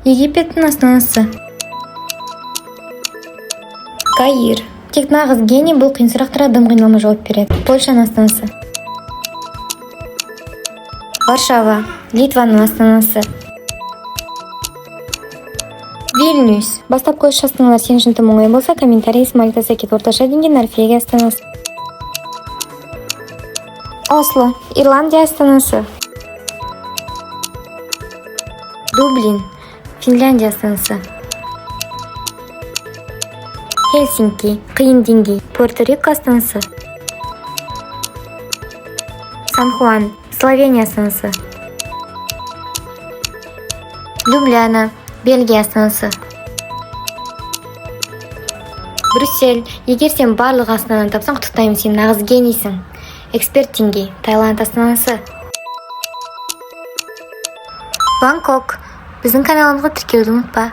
Египеттің астанасы. Каир. Тек нағыз гений бұл қиын сұрақтарға дым қиналмай жауап береді. Польшаның астанасы. Варшава. Литваның астанасы. Вильнюс. Бастапқы үш астаналар сен үшін тым оңай болса, комментарий Исмаил Сакет. Орташа деңгей Норвегия астанасы. Осло. Ирландия астанасы. Дублин. Финляндия астанасы. Хельсинки. Қиын деңгей. Пуэрто-Рико астанасы. Сан-Хуан. Словения астанасы. Любляна. Бельгия астанасы. Брюссель. Егер сен барлық астананы тапсаң, құттықтаймын, сен нағыз генийсің. Эксперт деңгей. Таиланд астанасы. Бангкок. Біздің каналымызға тіркелуді ұмытпа.